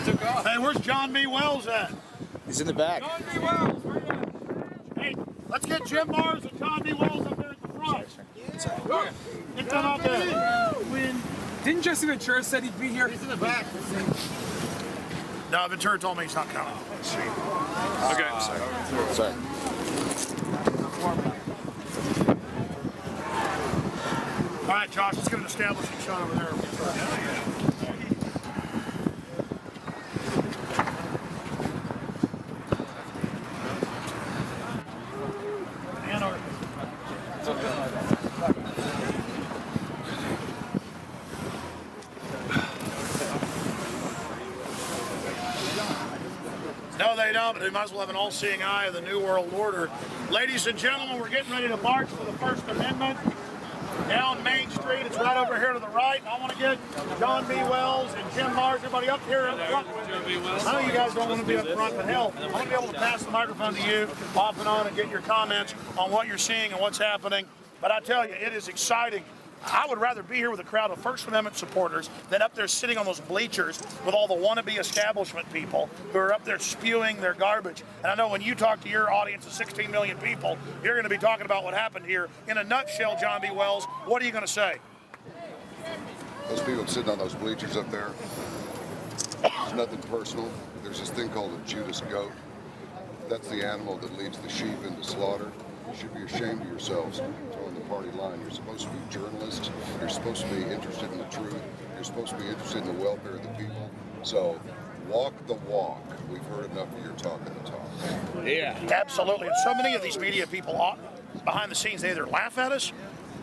Hey, where's John B. Wells at? He's in the back. John B. Wells, where you at? Hey, let's get Jim Mars and John B. Wells up there at the front. Get them up there. Didn't Jesse Ventura said he'd be here? He's in the back. No, Ventura told me he's not coming. Okay. Sorry. All right, Josh, let's get an establishing shot over there. No, they don't, but they might as well have an all-seeing eye of the New World Order. Ladies and gentlemen, we're getting ready to march for the First Amendment down Main Street. It's right over here to the right. I want to get John B. Wells and Jim Mars, everybody up here in front with me. I know you guys don't want to be up front, but hell, I want to be able to pass the microphone to you off and on and get your comments on what you're seeing and what's happening. But I tell you, it is exciting. I would rather be here with a crowd of First Amendment supporters than up there sitting on those bleachers with all the wannabe establishment people who are up there spewing their garbage. And I know when you talk to your audience of 16 million people, you're going to be talking about what happened here. In a nutshell, John B. Wells, what are you going to say? Those people sitting on those bleachers up there, there's nothing personal. There's this thing called a Judas goat. That's the animal that leads the sheep into slaughter. You should be ashamed of yourselves towing the party line. You're supposed to be journalists. You're supposed to be interested in the truth. You're supposed to be interested in the welfare of the people. So walk the walk. We've heard enough of your talking the talk. Yeah, absolutely. And so many of these media people behind the scenes, they either laugh at us,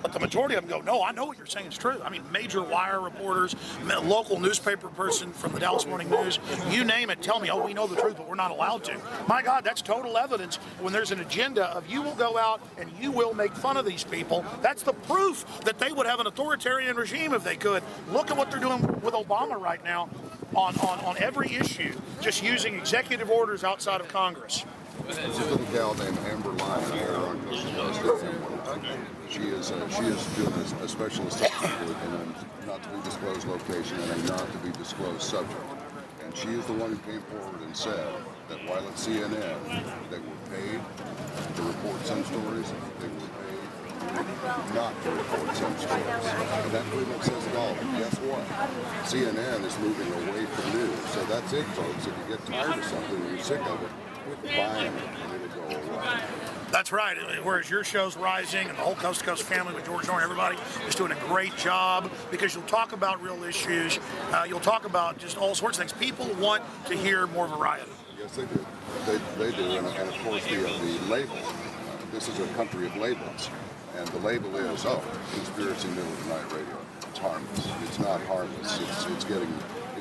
but the majority of them go, no, I know what you're saying is true. I mean, major wire reporters, local newspaper person from the Dallas Morning News, you name it, tell me, oh, we know the truth, but we're not allowed to. My God, that's total evidence when there's an agenda of you will go out and you will make fun of these people. That's the proof that they would have an authoritarian regime if they could. Look at what they're doing with Obama right now on every issue, just using executive orders outside of Congress. There's a little gal named Amber Lyon here on Coast to Coast. She is doing a special assessment in a not to be disclosed location and a not to be disclosed subject. And she is the one who came forward and said that while at CNN they were paid to report some stories, they were paid not to report some stories. And that pretty much says it all. But guess what? CNN is moving away from news. So that's it, folks. If you get tired of something and you're sick of it, quit buying it and it'll go away. That's right. Whereas your show's rising and the whole Coast to Coast family with George Norton, everybody is doing a great job because you'll talk about real issues. You'll talk about just all sorts of things. People want to hear more variety. Yes, they do. They do. And of course, the label. This is a country of labels. And the label is, conspiracy middle of the night radio. It's harmless. It's not harmless. It's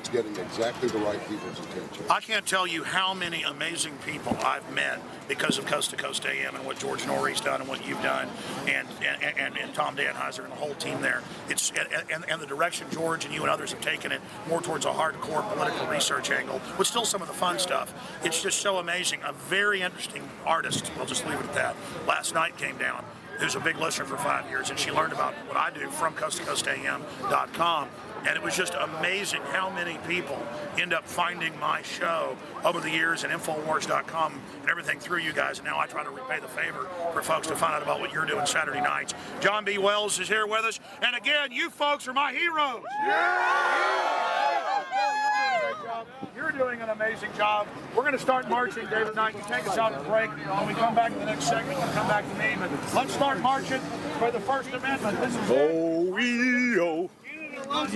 getting exactly the right people's attention. I can't tell you how many amazing people I've met because of Coast to Coast AM and what George Norrie's done and what you've done, and Tom Danheiser and the whole team there. It's and the direction George and you and others have taken it more towards a hardcore political research angle, with still some of the fun stuff. It's just so amazing. A very interesting artist. We'll just leave it at that. Last night came down. Who's a big listener for 5 years, and she learned about what I do from coasttocoastam.com. And it was just amazing how many people end up finding my show over the years and Infowars.com and everything through you guys. And now I try to repay the favor for folks to find out about what you're doing Saturday nights. John B. Wells is here with us. And again, you folks are my heroes. You're doing an amazing job. We're going to start marching, David Knight. You take us out on break. When we come back to the next segment, we'll come back to me. But let's start marching for the First Amendment. This is yo. I'm